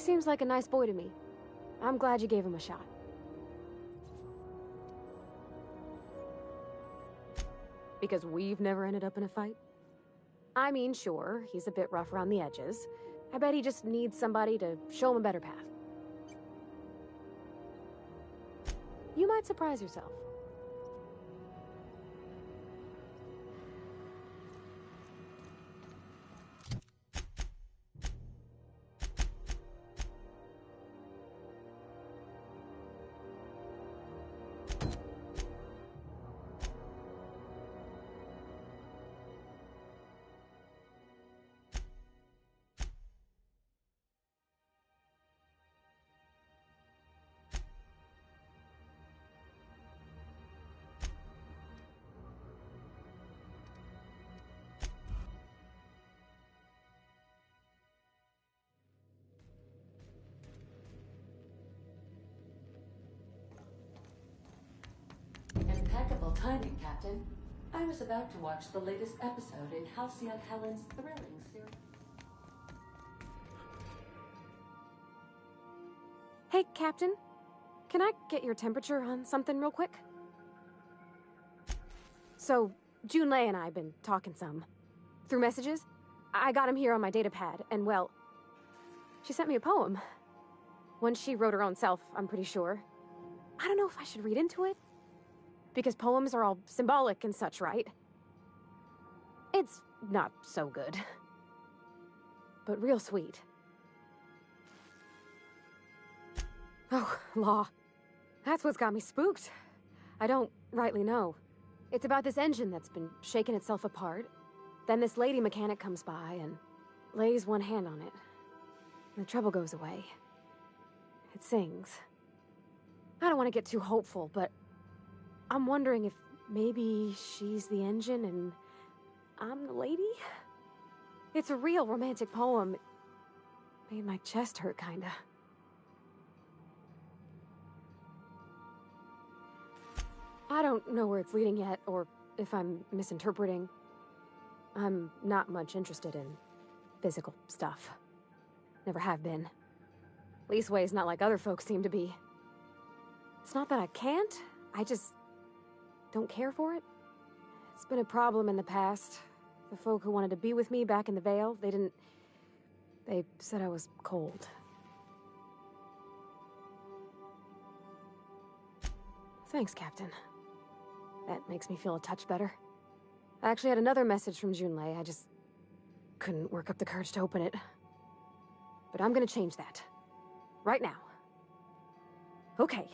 seems like a nice boy to me. I'm glad you gave him a shot. Because we've never ended up in a fight? I mean, sure, he's a bit rough around the edges. I bet he just needs somebody to show him a better path. You might surprise yourself. Impeccable timing, Captain. I was about to watch the latest episode in Halcyon Helen's thrilling series. Hey, Captain. Can I get your temperature on something real quick? So, Junlei and I have been talking some. Through messages. I got him here on my datapad, and well... she sent me a poem. One she wrote her own self, I'm pretty sure. I don't know if I should read into it. Because poems are all symbolic and such, right? It's not so good. But real sweet. Oh, law. That's what's got me spooked. I don't rightly know. It's about this engine that's been shaking itself apart. Then this lady mechanic comes by and lays one hand on it. The trouble goes away. It sings. I don't want to get too hopeful, but I'm wondering if maybe she's the engine and I'm the lady? It's a real romantic poem. It made my chest hurt, kinda. I don't know where it's leading yet, or if I'm misinterpreting. I'm not much interested in physical stuff. Never have been. Leastways, not like other folks seem to be. It's not that I can't, I just don't care for it. It's been a problem in the past. The folk who wanted to be with me back in the Vale, they said I was cold. Thanks, Captain. That makes me feel a touch better. I actually had another message from Junlei. I just couldn't work up the courage to open it. But I'm gonna change that. Right now. Okay,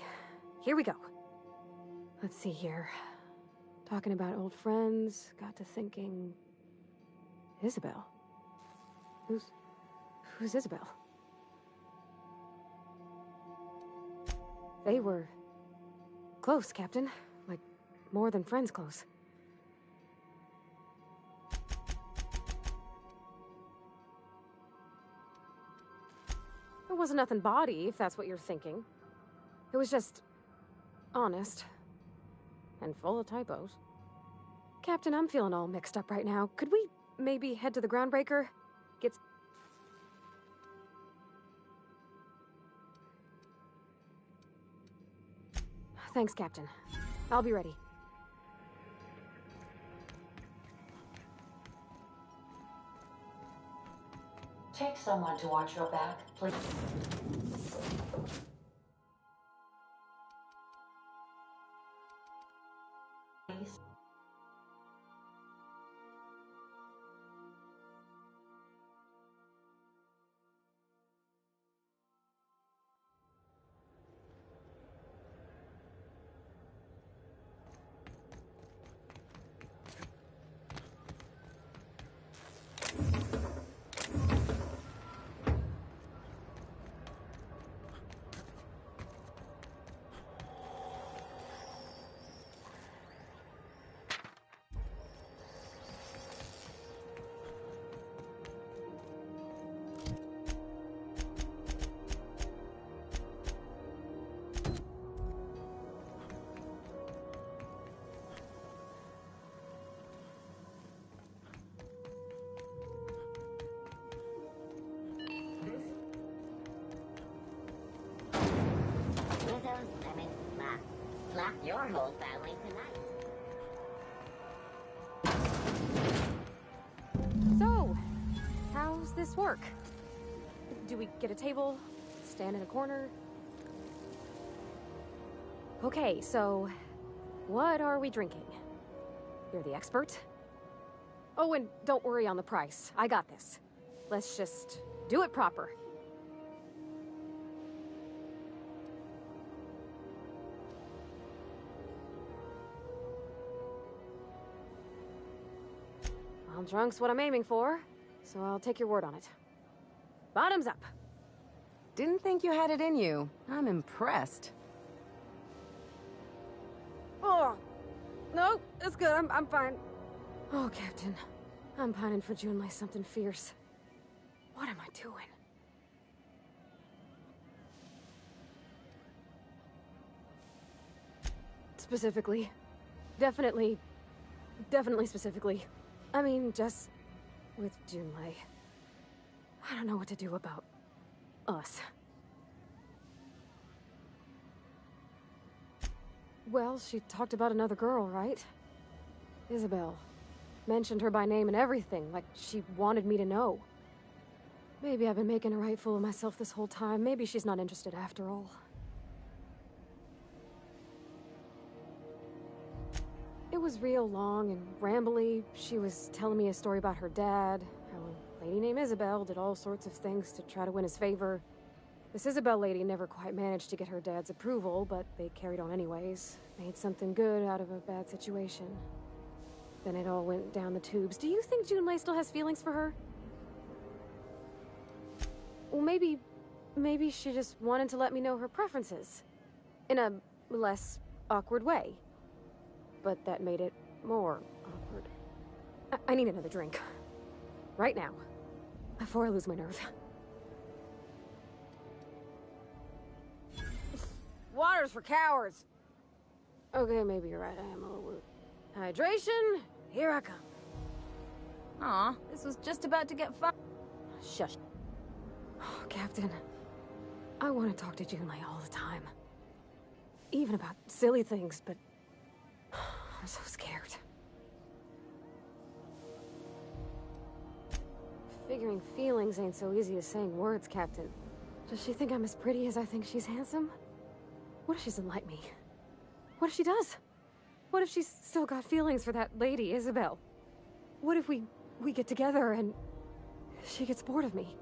here we go. Let's see here. Talking about old friends, got to thinking... Isabel? Who's Isabel? They were... close, Captain. Like, more than friends close. It wasn't nothing bawdy, if that's what you're thinking. It was just... honest. And full of typos. Captain, I'm feeling all mixed up right now. Could we maybe head to the Groundbreaker? Thanks, Captain. I'll be ready. Take someone to watch your back, please. our whole family tonight. So, how's this work? Do we get a table? Stand in a corner? Okay, so what are we drinking? You're the expert? Oh, and don't worry on the price. I got this. Let's just do it proper. Well, drunk's what I'm aiming for, so I'll take your word on it. Bottoms up. Didn't think you had it in you. I'm impressed. Oh, no, it's good. I'm fine. Oh, Captain. I'm pining for Junlei something fierce. What am I doing? Specifically. Definitely specifically. I mean, just with Junlei. I don't know what to do about us. Well, she talked about another girl, right? Isabel. Mentioned her by name and everything, like she wanted me to know. Maybe I've been making a right fool of myself this whole time. Maybe she's not interested after all. It was real long and rambly. She was telling me a story about her dad, how a lady named Isabel did all sorts of things to try to win his favor. This Isabel lady never quite managed to get her dad's approval, but they carried on anyways. Made something good out of a bad situation. Then it all went down the tubes. Do you think Junlei still has feelings for her? Well, maybe she just wanted to let me know her preferences. In a less awkward way. But that made it more awkward. I need another drink. Right now. Before I lose my nerve. Water's for cowards! Okay, maybe you're right. I am a little woo. Hydration, here I come. Aw, this was just about to get fun. Shush. Oh, Captain, I want to talk to Junlei all the time. Even about silly things, but I'm so scared. Figuring feelings ain't so easy as saying words, Captain. Does she think I'm as pretty as I think she's handsome? What if she doesn't like me? What if she does? What if she's still got feelings for that lady, Isabel? What if we get together and she gets bored of me?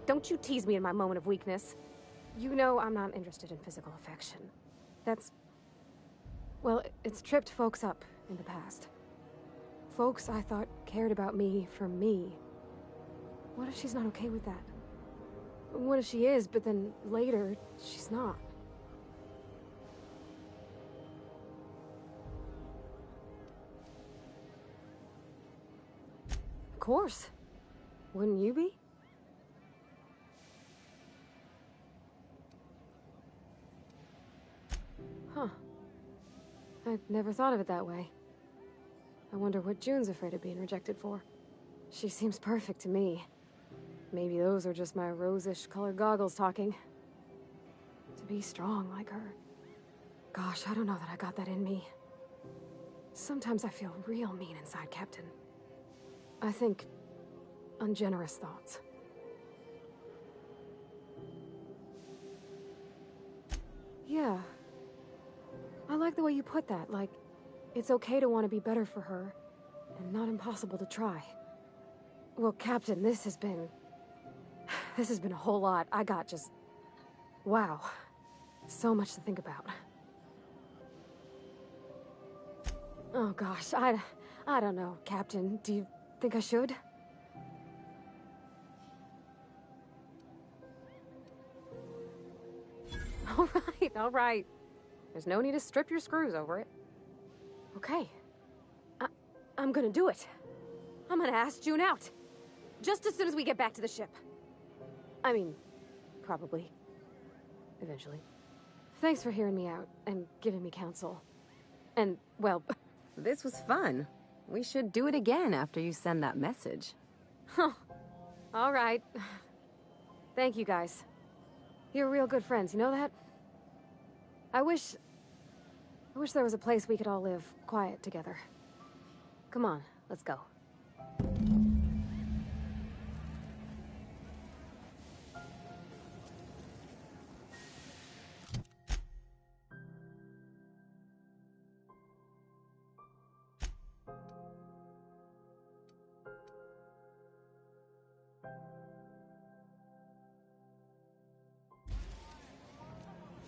Don't you tease me in my moment of weakness. You know I'm not interested in physical affection. That's... well, it's tripped folks up in the past. Folks I thought cared about me for me. What if she's not okay with that? What if she is, but then later, she's not? Of course. Wouldn't you be? Huh. I've never thought of it that way. I wonder what June's afraid of being rejected for. She seems perfect to me. Maybe those are just my rosish colored goggles talking. To be strong like her. Gosh, I don't know that I got that in me. Sometimes I feel real mean inside, Captain. I think ungenerous thoughts. Yeah. I like the way you put that, like, it's okay to want to be better for her, and not impossible to try. Well, Captain, this has been a whole lot. I got just... wow. So much to think about. Oh gosh, I don't know, Captain. Do you think I should? All right. There's no need to strip your screws over it. Okay. I'm gonna do it. I'm gonna ask June out. Just as soon as we get back to the ship. I mean, probably. Eventually. Thanks for hearing me out and giving me counsel. And, well... This was fun. We should do it again after you send that message. Huh. All right. Thank you, guys. You're real good friends, you know that? I wish there was a place we could all live quiet together. Come on, let's go.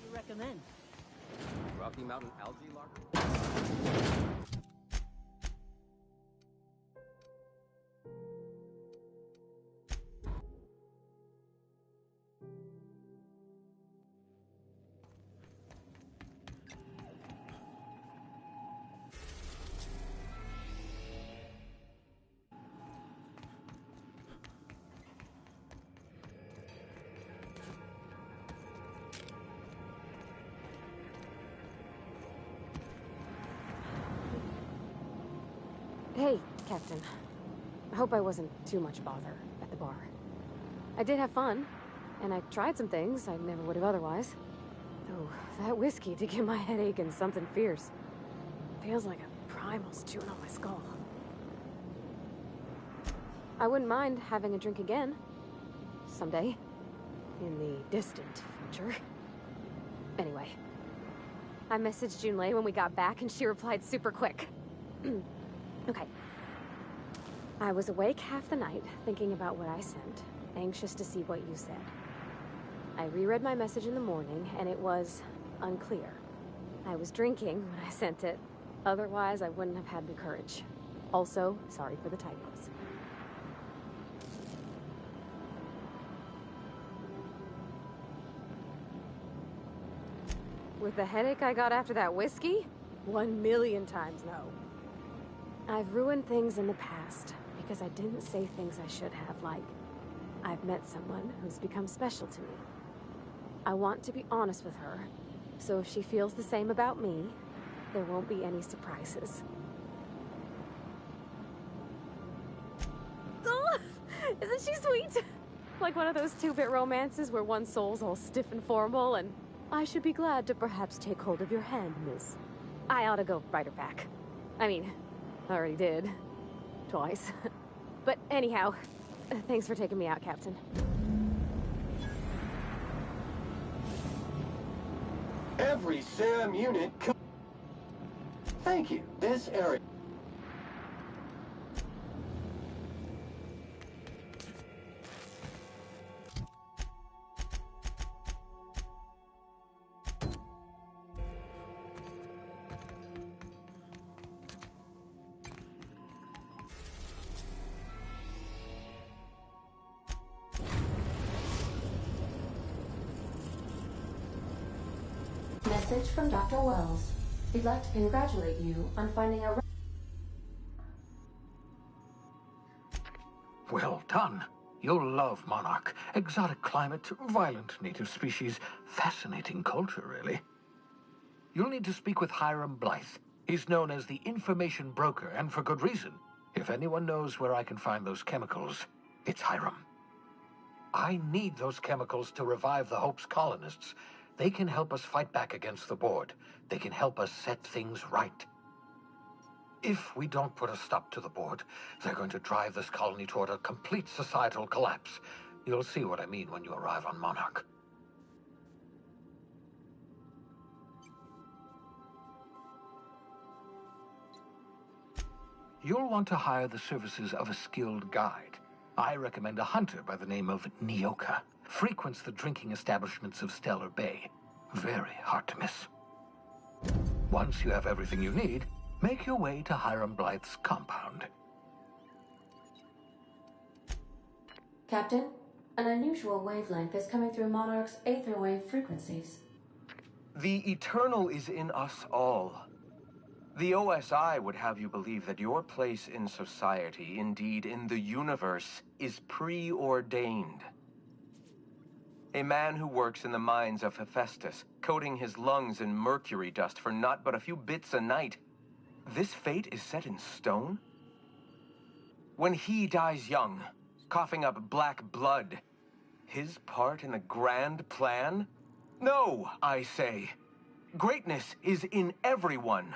You recommend? Rocky Mountain algae larvae? Hey, Captain. I hope I wasn't too much bother at the bar. I did have fun, and I tried some things I never would have otherwise. Though, that whiskey did give my head aching something fierce. Feels like a primal's chewing on my skull. I wouldn't mind having a drink again. Someday. In the distant future. Anyway. I messaged Junlei when we got back, and she replied super quick. Okay. I was awake half the night, thinking about what I sent, anxious to see what you said. I reread my message in the morning, and it was unclear. I was drinking when I sent it. Otherwise, I wouldn't have had the courage. Also, sorry for the typos. With the headache I got after that whiskey? 1,000,000 times no. I've ruined things in the past because I didn't say things I should have, like, I've met someone who's become special to me. I want to be honest with her, so if she feels the same about me, there won't be any surprises. Oh, isn't she sweet? Like one of those 2-bit romances where one soul's all stiff and formal and, I should be glad to perhaps take hold of your hand, miss. I ought to go write her back. I mean, I already did. Twice. But anyhow, thanks for taking me out, Captain. Every SAM unit Thank you. This area... Message from Dr. Wells. He'd like to congratulate you on finding a... Well done. You'll love Monarch. Exotic climate, violent native species, fascinating culture, really. You'll need to speak with Hiram Blythe. He's known as the information broker, and for good reason. If anyone knows where I can find those chemicals, it's Hiram. I need those chemicals to revive the Hope's colonists. They can help us fight back against the Board. They can help us set things right. If we don't put a stop to the Board, they're going to drive this colony toward a complete societal collapse. You'll see what I mean when you arrive on Monarch. You'll want to hire the services of a skilled guide. I recommend a hunter by the name of Nyoka. Frequents the drinking establishments of Stellar Bay. Very hard to miss. Once you have everything you need, make your way to Hiram Blythe's compound. Captain, an unusual wavelength is coming through Monarch's aether wave frequencies. The eternal is in us all. The OSI would have you believe that your place in society, indeed in the universe, is preordained. A man who works in the mines of Hephaestus, coating his lungs in mercury dust for not but a few bits a night. This fate is set in stone? When he dies young, coughing up black blood, his part in the grand plan? No, I say. Greatness is in everyone,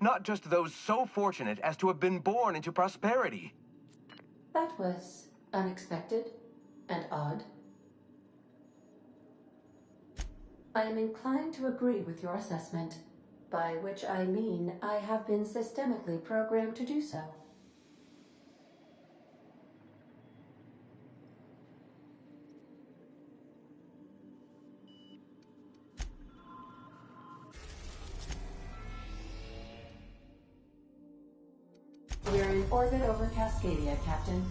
not just those so fortunate as to have been born into prosperity. That was unexpected and odd. I am inclined to agree with your assessment, by which I mean I have been systemically programmed to do so. We're in orbit over Cascadia, Captain.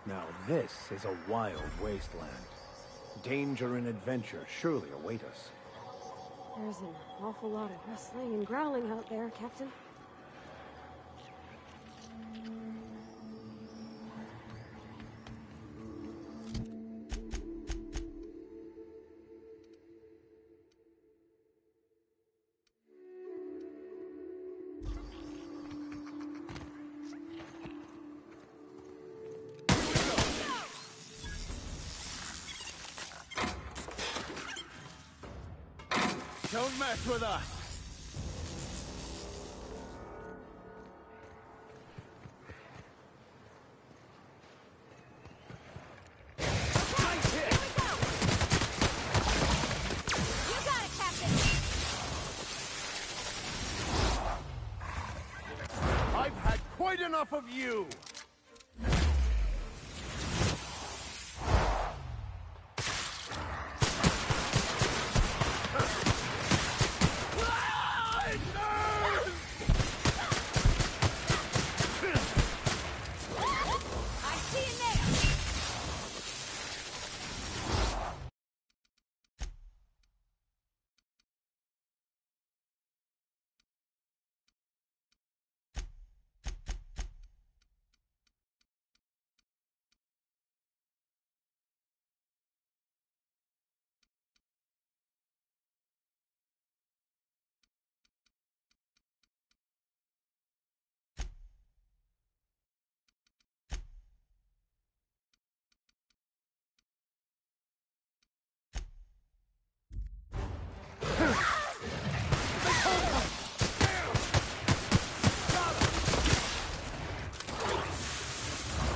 Now this is a wild wasteland. Danger and adventure surely await us. There's an awful lot of rustling and growling out there, Captain. Don't mess with us! I've had quite enough of you!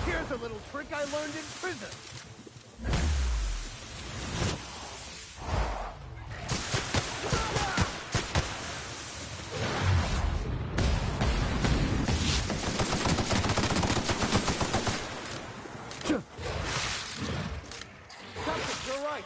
Here's a little trick I learned in prison. Captain, you're right.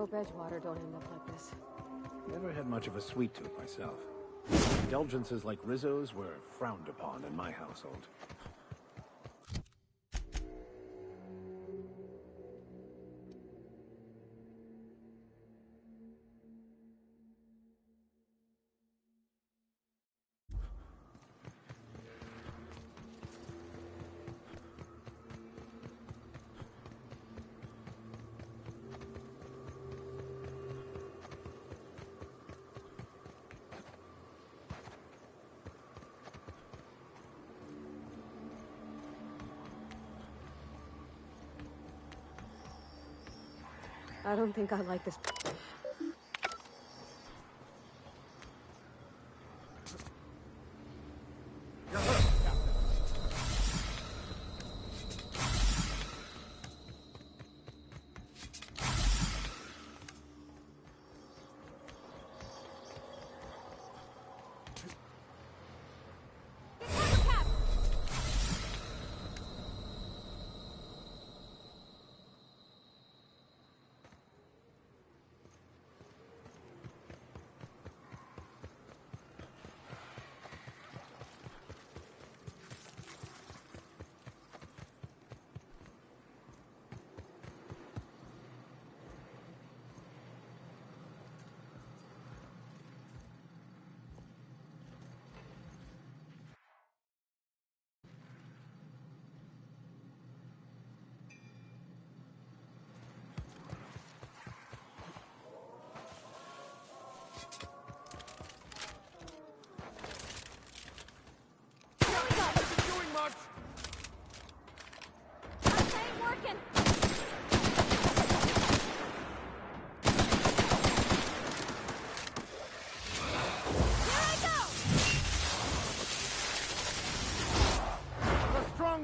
hope Edgewater don't end up like this. Never had much of a sweet tooth myself. Indulgences like Rizzo's were frowned upon in my household. I don't think I like this.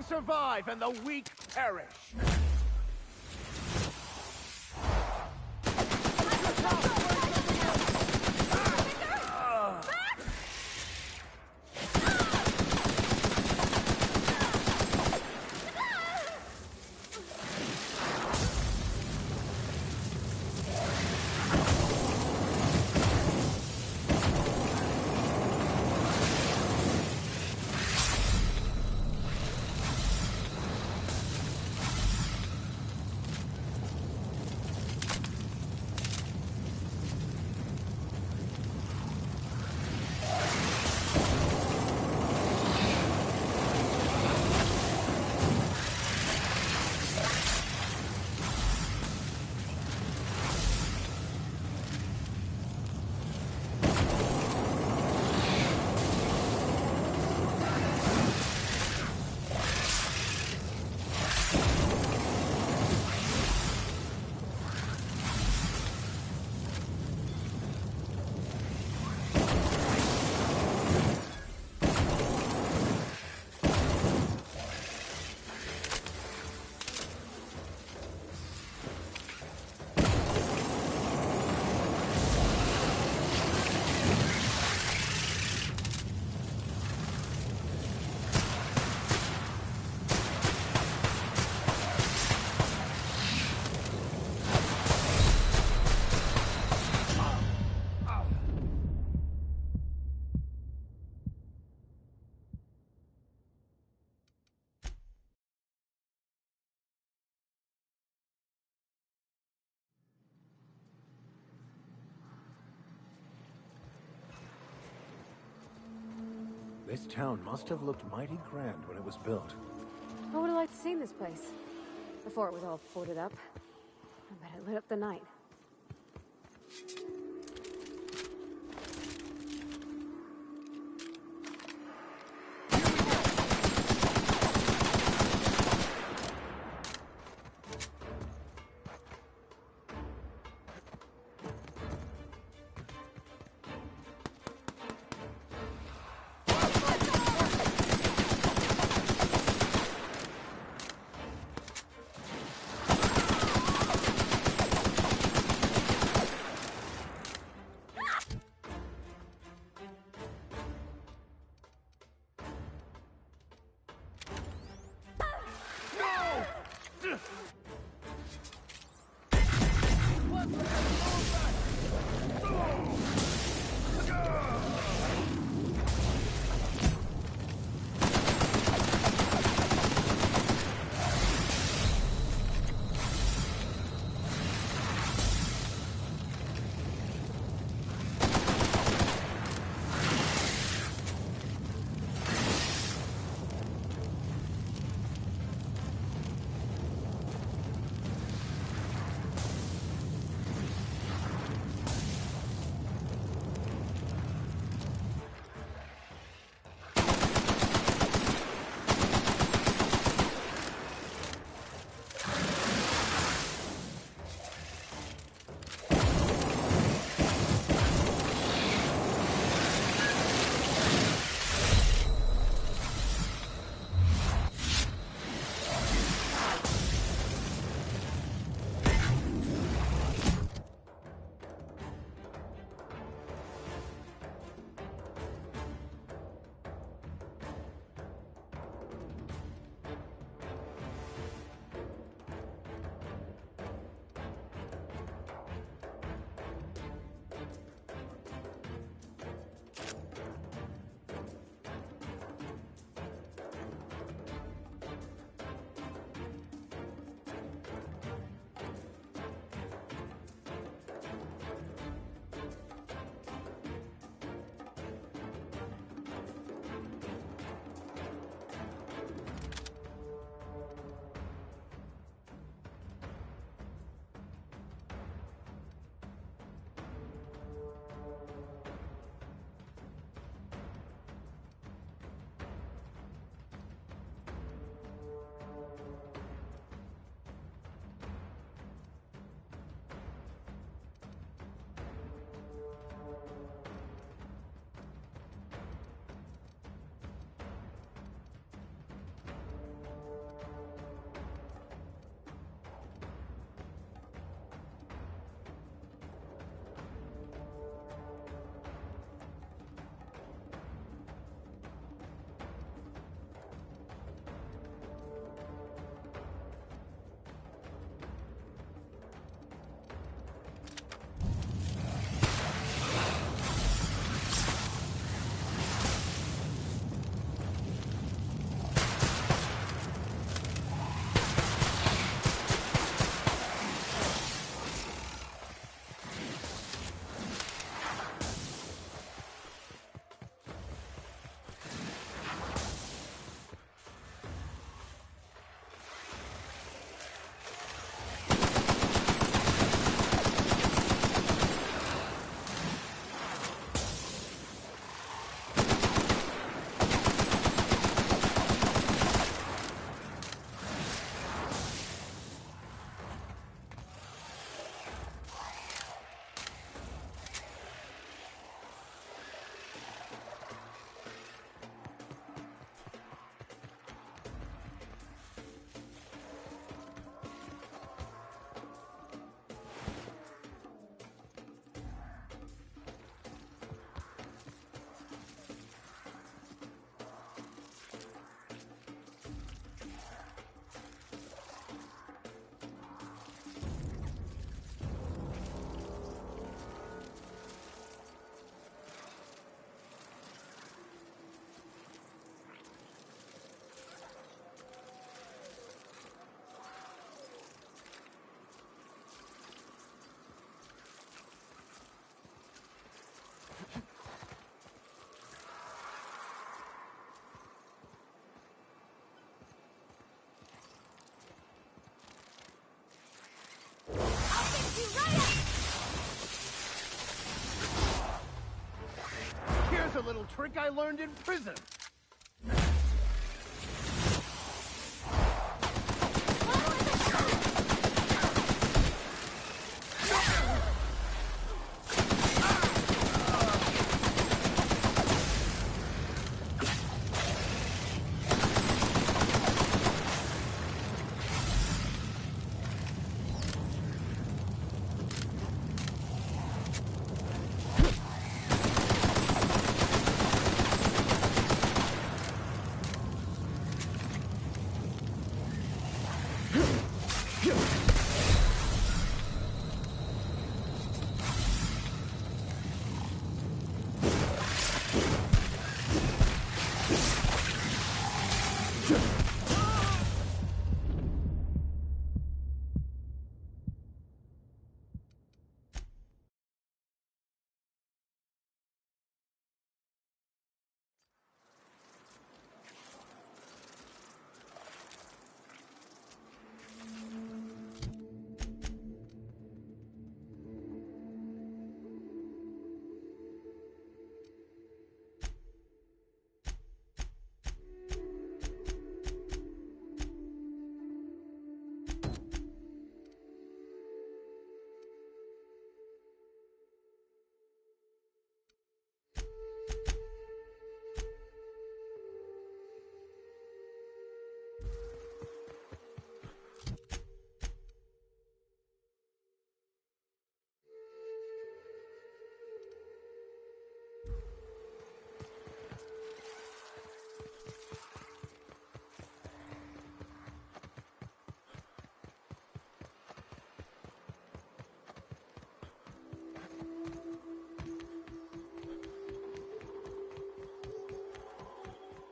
Survive and the weak perish. This town must have looked mighty grand when it was built. I would have liked to see this place. Before it was all boarded up. I bet it lit up the night. a little trick I learned in prison.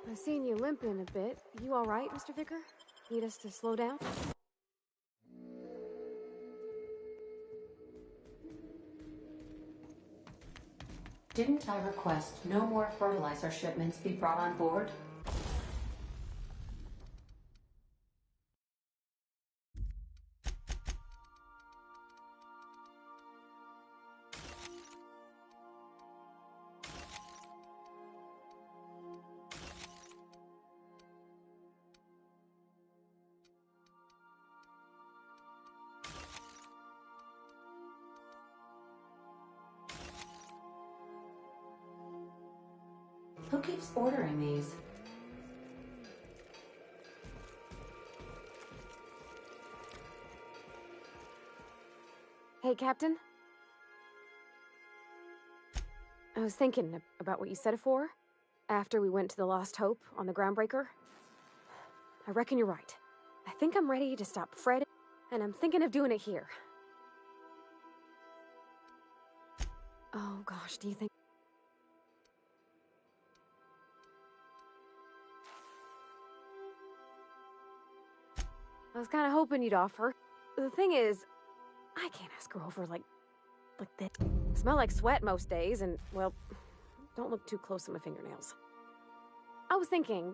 I've seen you limping a bit. You all right, Mr. Vicar? Need us to slow down? Didn't I request no more fertilizer shipments be brought on board? Who keeps ordering these? Hey, Captain? I was thinking about what you said afore, after we went to the Lost Hope on the Groundbreaker. I reckon you're right. I think I'm ready to stop fretting, and I'm thinking of doing it here. Oh gosh, do you think... I was kind of hoping you'd offer. The thing is, I can't ask her over like this. Smell like sweat most days, and, well, don't look too close at my fingernails. I was thinking,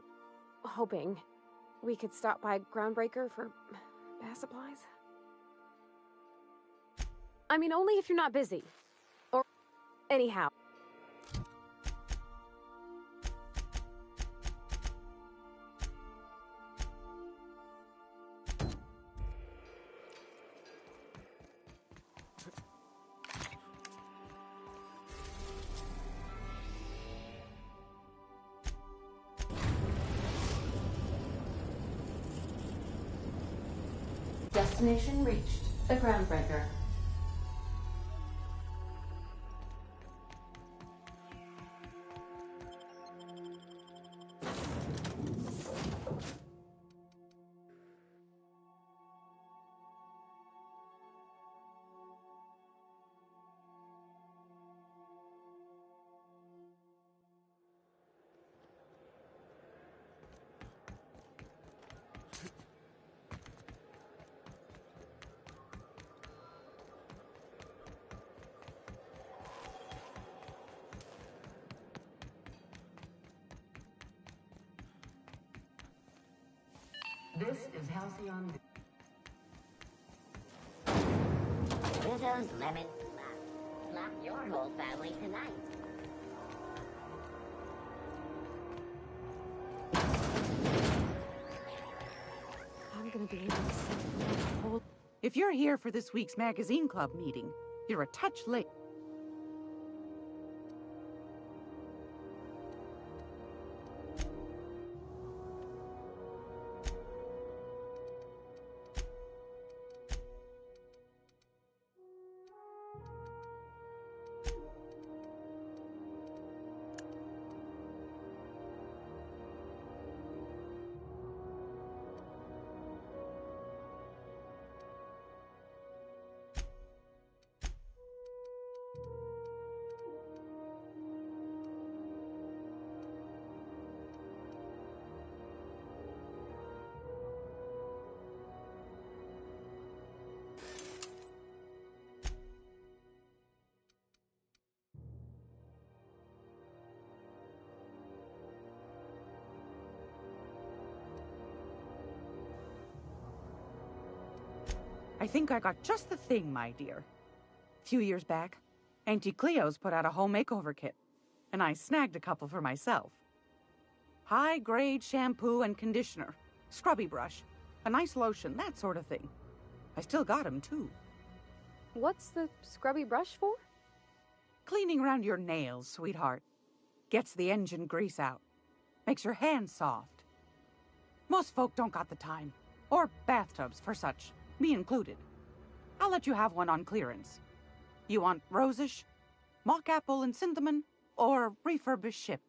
hoping, we could stop by Groundbreaker for bath supplies. I mean, only if you're not busy. Or, anyhow. Destination reached. The Groundbreaker. This is Halcyon. Rizzo's Lemon Slap. Slap your whole family tonight. be able to set the whole... If you're here for this week's magazine club meeting, you're a touch late. I think I got just the thing, my dear. A few years back, Auntie Cleo's put out a home makeover kit, and I snagged a couple for myself. High-grade shampoo and conditioner, scrubby brush, a nice lotion, that sort of thing. I still got 'em, too. What's the scrubby brush for? Cleaning around your nails, sweetheart. Gets the engine grease out. Makes your hands soft. Most folk don't got the time. Or bathtubs for such. Me included. I'll let you have one on clearance. You want rosish, mock apple and cinnamon, or refurbished ship?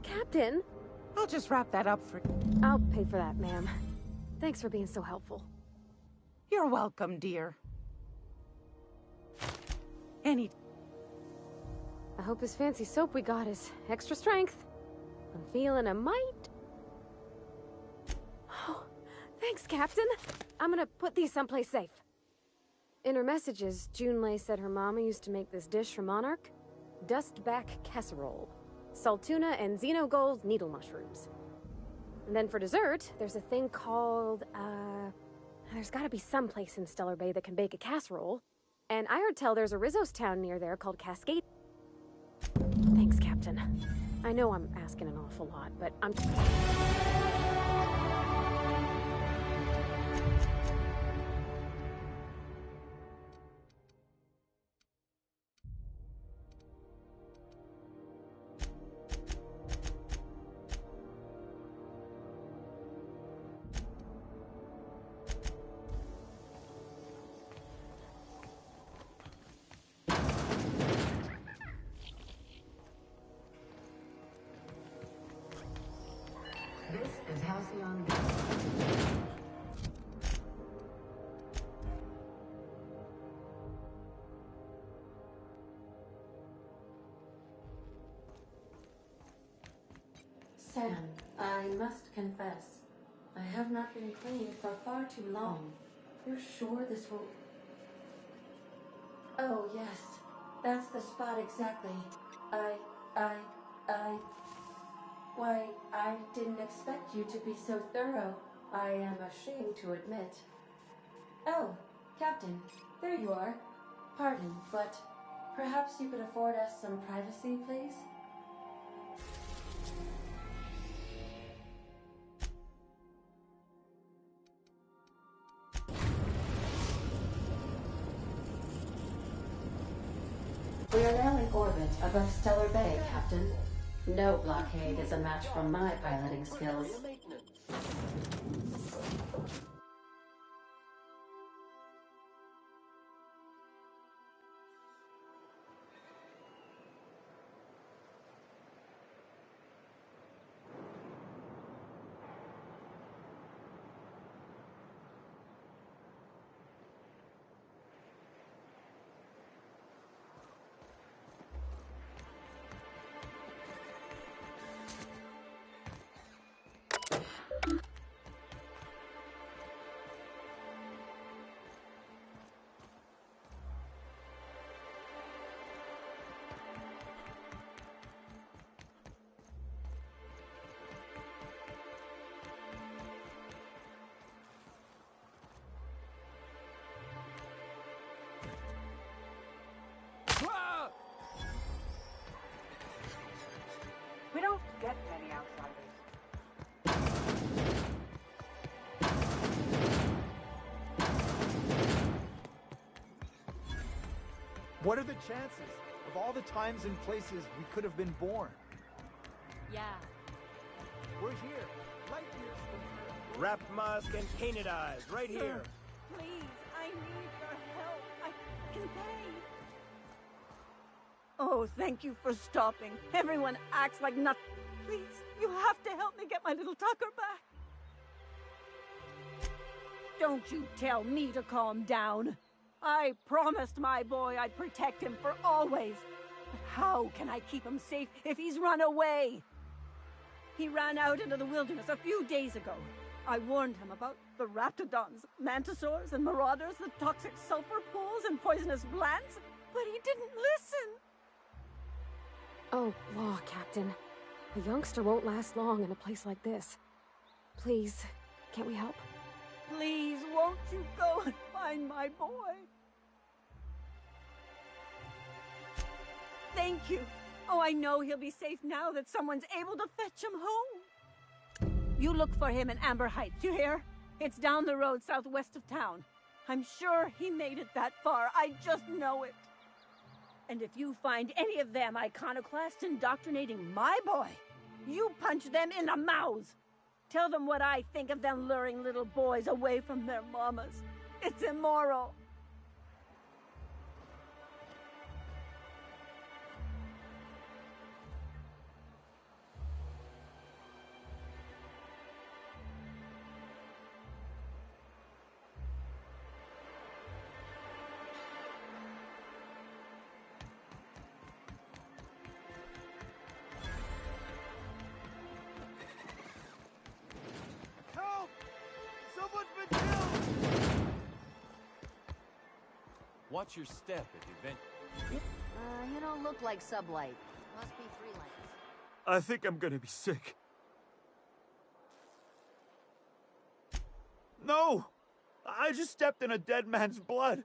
Captain? I'll just wrap that up for... I'll pay for that, ma'am. Thanks for being so helpful. You're welcome, dear. Any... I hope this fancy soap we got is extra strength. I'm feeling a mite. Oh, thanks, Captain. I'm gonna put these someplace safe. In her messages, Junlei said her mama used to make this dish for Monarch. Dustback casserole. Salt tuna and xenogold needle mushrooms. And then for dessert, there's a thing called, there's gotta be some place in Stellar Bay that can bake a casserole. And I heard tell there's a Rizzo's town near there called Cascade. Thanks, Captain. I know I'm asking an awful lot, but I'm... This is Halcyon. Sam, I must confess, I have not been cleaned for far too long. You're sure this will... Oh, yes. That's the spot exactly. Why, I didn't expect you to be so thorough. I am ashamed to admit. Oh, Captain, there you are. Pardon, but perhaps you could afford us some privacy, please? We are now in orbit above Stellar Bay, Captain. No blockade is a match for my piloting skills. What are the chances of all the times and places we could have been born? Yeah. We're here, light years from Earth. Wrap mask and painted eyes, right here. Please, I need your help. I can pay. Oh, thank you for stopping. Everyone acts like nothing. Please, you have to help me get my little Tucker back. Don't you tell me to calm down. I promised my boy I'd protect him for always. But how can I keep him safe if he's run away? He ran out into the wilderness a few days ago. I warned him about the raptidons, mantisaurs, and marauders, the toxic sulfur pools, and poisonous plants, but he didn't listen. Oh, law, Captain. A youngster won't last long in a place like this. Please, can't we help? Please, won't you go and find my boy? Thank you. Oh, I know he'll be safe now that someone's able to fetch him home. You look for him in Amber Heights, you hear? It's down the road southwest of town. I'm sure he made it that far. I just know it. And if you find any of them iconoclasts indoctrinating my boy, you punch them in the mouths. Tell them what I think of them luring little boys away from their mamas. It's immoral. Watch your step if you vent. You don't look like Sublight. Must be freelance. I think I'm gonna be sick. No! I just stepped in a dead man's blood.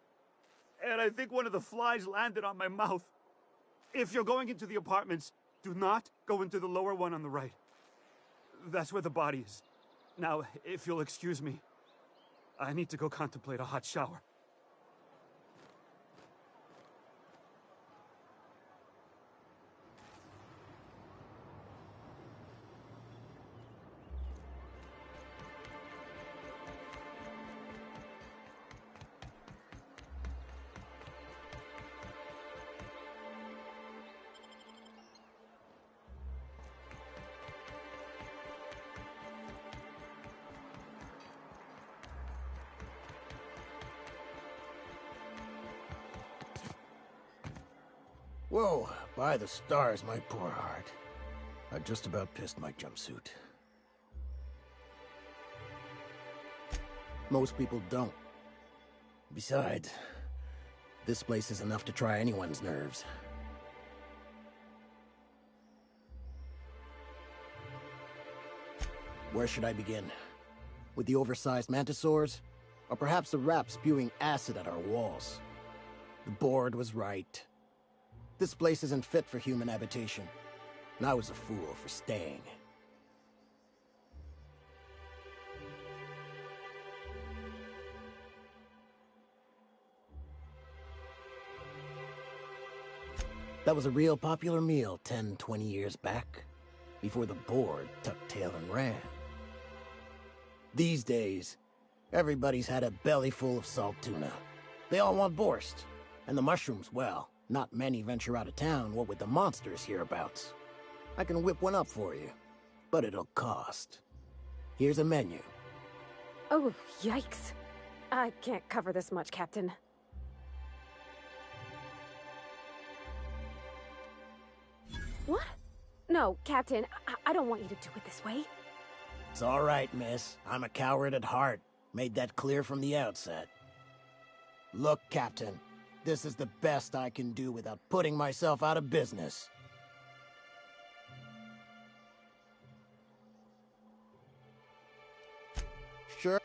And I think one of the flies landed on my mouth. If you're going into the apartments, do not go into the lower one on the right. That's where the body is. Now, if you'll excuse me, I need to go contemplate a hot shower. Whoa, by the stars, my poor heart. I just about pissed my jumpsuit. Most people don't. Besides, this place is enough to try anyone's nerves. Where should I begin? With the oversized mantisaurs? Or perhaps the rap spewing acid at our walls? The board was right. This place isn't fit for human habitation, and I was a fool for staying. That was a real popular meal 10, 20 years back, before the board tucked tail and ran. These days, everybody's had a belly full of salt tuna. They all want borscht, and the mushrooms, well, not many venture out of town, what with the monsters hereabouts. I can whip one up for you, but it'll cost. Here's a menu. Oh, yikes. I can't cover this much, Captain. What? No, Captain, I don't want you to do it this way. It's all right, miss. I'm a coward at heart. Made that clear from the outset. Look, Captain. This is the best I can do without putting myself out of business. Sure.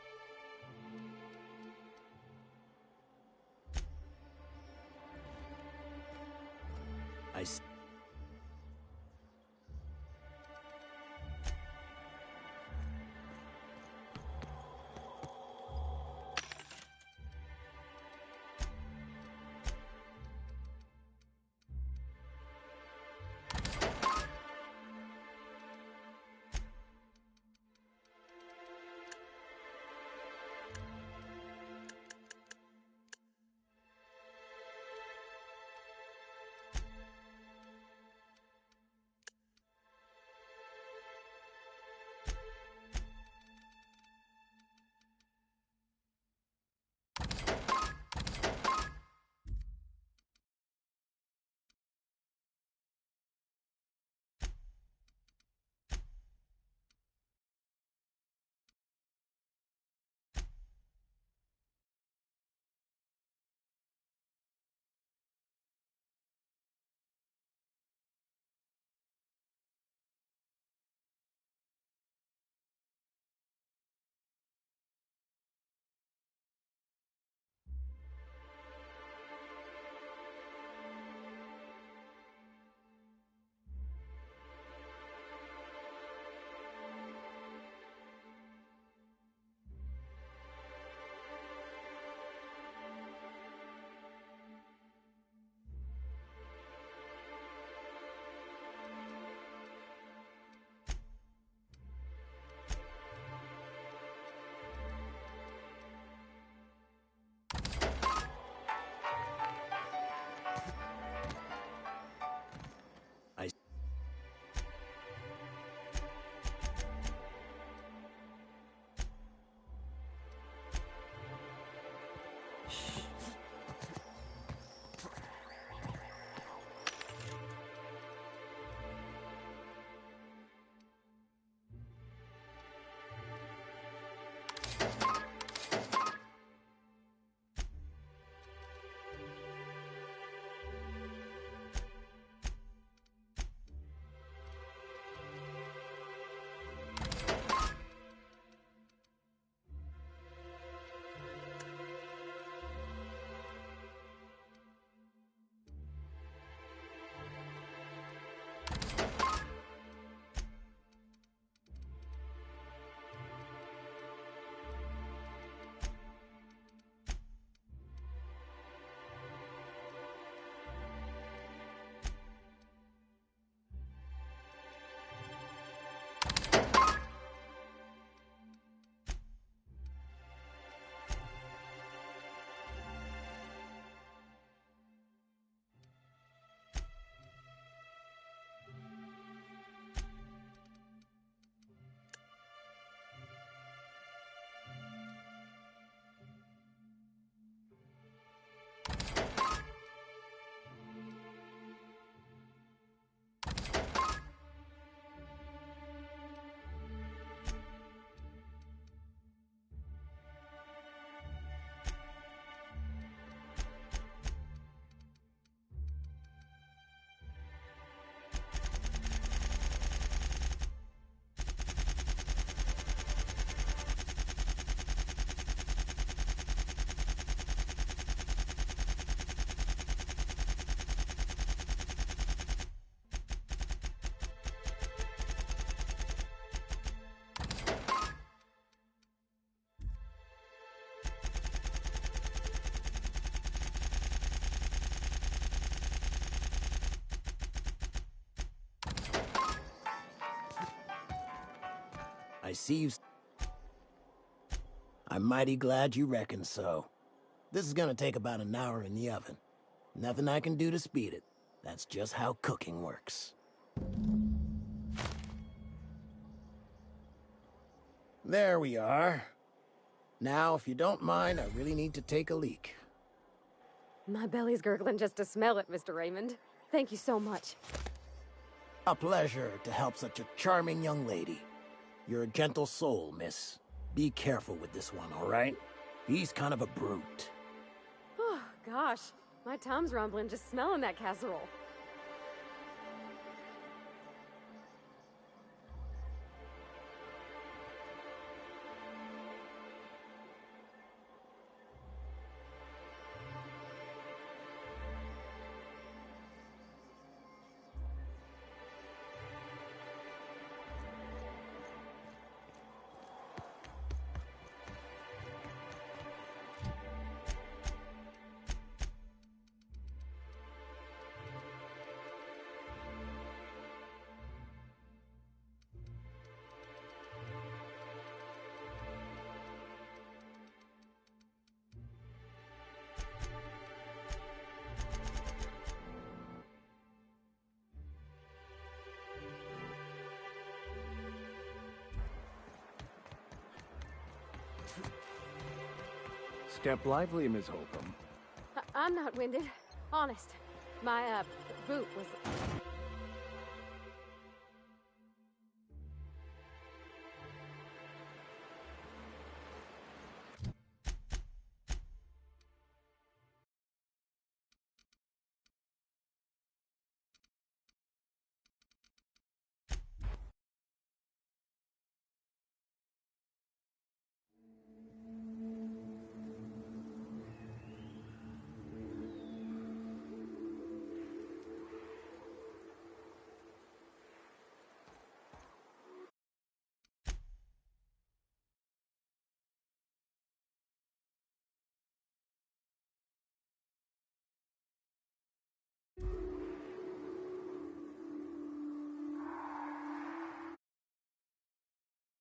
I see you... I'm mighty glad you reckon so. This is gonna take about an hour in the oven. Nothing I can do to speed it. That's just how cooking works. There we are. Now, if you don't mind, I really need to take a leak. My belly's gurgling just to smell it, Mr. Raymond. Thank you so much. A pleasure to help such a charming young lady. You're a gentle soul, miss. Be careful with this one, all right? He's kind of a brute. Oh, gosh. My tum's rumbling just smelling that casserole. Step lively, Miss Holcomb. I'm not winded. Honest. My, boot was